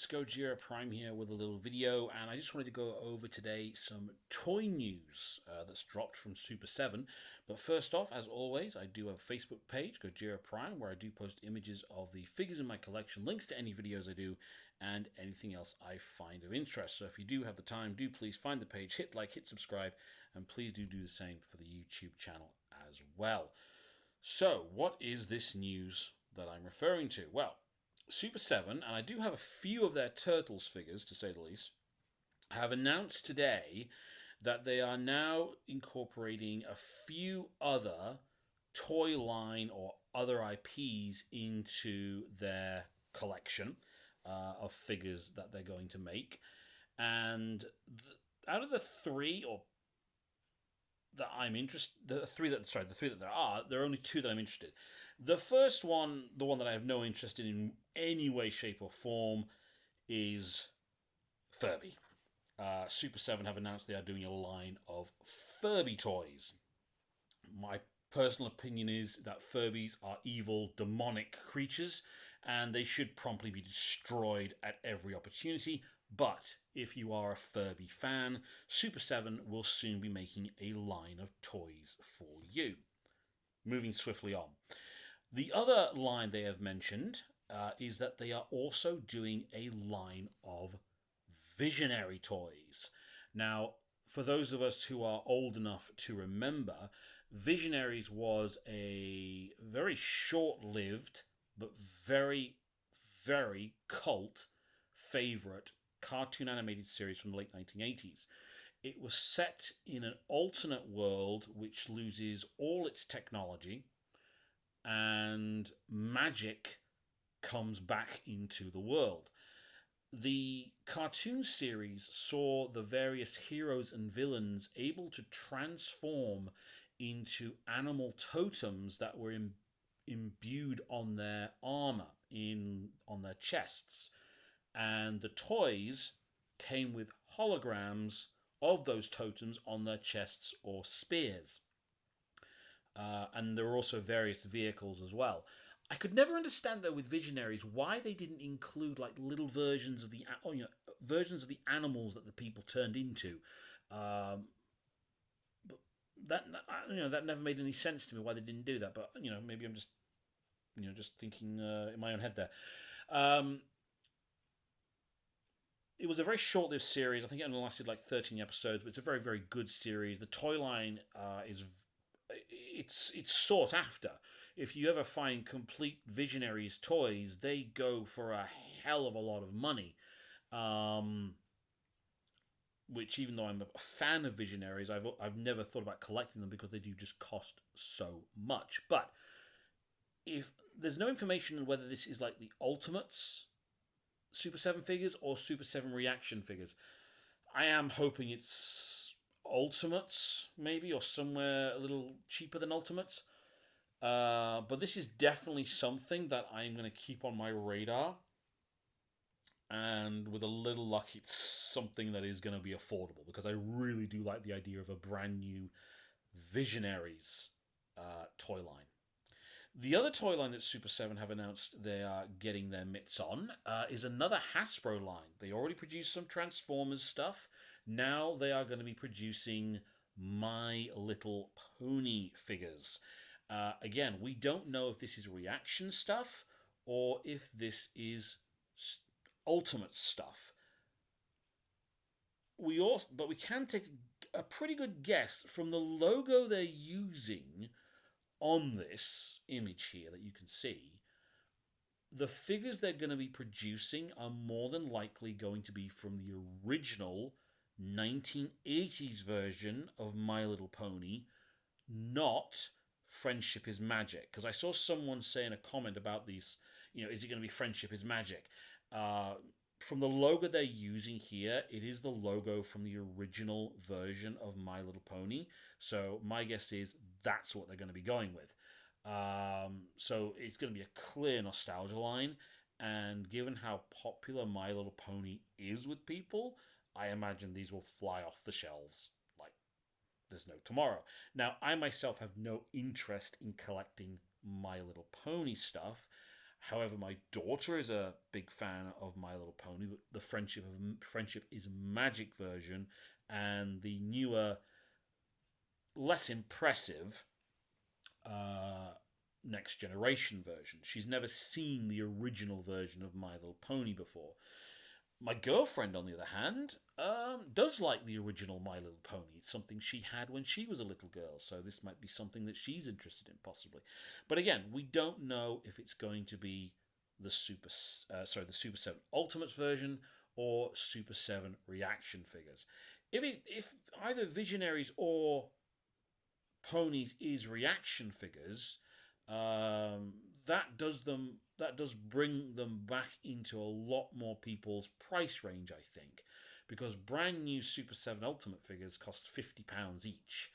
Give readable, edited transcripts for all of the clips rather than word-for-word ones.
it's Gojira Prime here with a little video, and I just wanted to go over today some toy news that's dropped from Super 7. But first off, as always, I do have a Facebook page, Gojira Prime, where I do post images of the figures in my collection, links to any videos I do, and anything else I find of interest. So if you do have the time, do please find the page, hit like, hit subscribe, and please do the same for the YouTube channel as well. So, what is this news that I'm referring to? Well, Super 7, and I do have a few of their Turtles figures, to say the least, have announced today that they are now incorporating a few other toy line or other IPs into their collection of figures that they're going to make. And out of the three, or that I'm interested, the three that there are only two that I'm interested in. The first one, the one that I have no interest in any way, shape, or form, is Furby. Super 7 have announced they are doing a line of Furby toys. My personal opinion is that Furbies are evil, demonic creatures, and they should promptly be destroyed at every opportunity. But if you are a Furby fan, Super 7 will soon be making a line of toys for you. Moving swiftly on. The other line they have mentioned is that they are also doing a line of Visionary toys. Now, for those of us who are old enough to remember, Visionaries was a very short-lived but very, very cult favorite cartoon animated series from the late 1980s. It was set in an alternate world which loses all its technology, and magic comes back into the world. The cartoon series saw the various heroes and villains able to transform into animal totems that were imbued on their armor, on their chests. And the toys came with holograms of those totems on their chests or spears. And there were also various vehicles as well. I could never understand though with Visionaries why they didn't include like little versions of the versions of the animals that the people turned into. But that never made any sense to me why they didn't do that. But maybe I'm just just thinking in my own head there. It was a very short-lived series. I think it only lasted like 13 episodes, but it's a very, very good series. The toy line it's sought after. If you ever find complete Visionaries toys, they go for a hell of a lot of money. Which, even though I'm a fan of Visionaries, I've never thought about collecting them because they do just cost so much. But if there's no information on whether this is like the Ultimates Super 7 figures or Super 7 reaction figures, I am hoping it's Ultimates, maybe, or somewhere a little cheaper than Ultimates. But this is definitely something that I'm going to keep on my radar. And with a little luck, it's something that is going to be affordable, because I really do like the idea of a brand new Visionaries toy line. The other toy line that Super 7 have announced they are getting their mitts on is another Hasbro line. They already produced some Transformers stuff. Now they are going to be producing My Little Pony figures. Again, we don't know if this is reaction stuff or if this is Ultimate stuff. But we can take a pretty good guess from the logo they're using on this image here that you can see. The figures they're going to be producing are more than likely going to be from the original 1980s version of My Little Pony, not Friendship is Magic. Because I saw someone say in a comment about these, is it going to be Friendship is Magic? From the logo they're using here, it is the logo from the original version of My Little Pony. So my guess is that's what they're going to be going with. So it's going to be a clear nostalgia line. And given how popular My Little Pony is with people, I imagine these will fly off the shelves like there's no tomorrow. Now, I myself have no interest in collecting My Little Pony stuff. However, my daughter is a big fan of My Little Pony. But the Friendship is Magic version and the newer, less impressive Next Generation version. She's never seen the original version of My Little Pony before. My girlfriend, on the other hand, does like the original My Little Pony. It's something she had when she was a little girl, so this might be something that she's interested in, possibly. But again, we don't know if it's going to be the the Super 7 Ultimates version or Super 7 reaction figures. If either Visionaries or Ponies is reaction figures, um, that does bring them back into a lot more people's price range, I think, because brand new Super 7 Ultimate figures cost £50 each.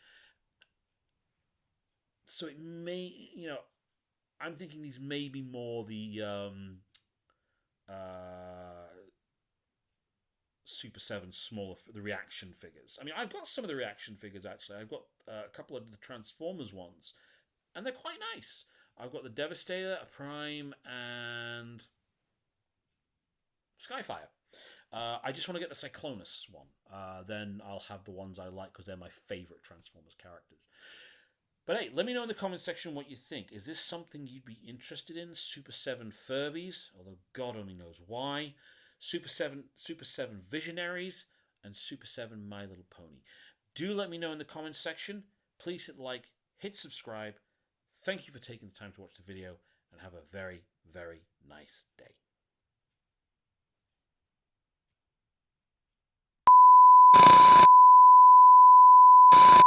So it may, I'm thinking these may be more the uh, Super 7 smaller, the reaction figures. I mean, I've got some of the reaction figures actually. I've got a couple of the Transformers ones, and they're quite nice. I've got the Devastator, a Prime, and Skyfire. I just want to get the Cyclonus one. Then I'll have the ones I like because they're my favourite Transformers characters. But hey, let me know in the comment section what you think. Is this something you'd be interested in? Super 7 Furbies, although God only knows why. Super 7 Visionaries, and Super 7 My Little Pony. Do let me know in the comments section. Please hit like, hit subscribe. Thank you for taking the time to watch the video, and have a very, very nice day.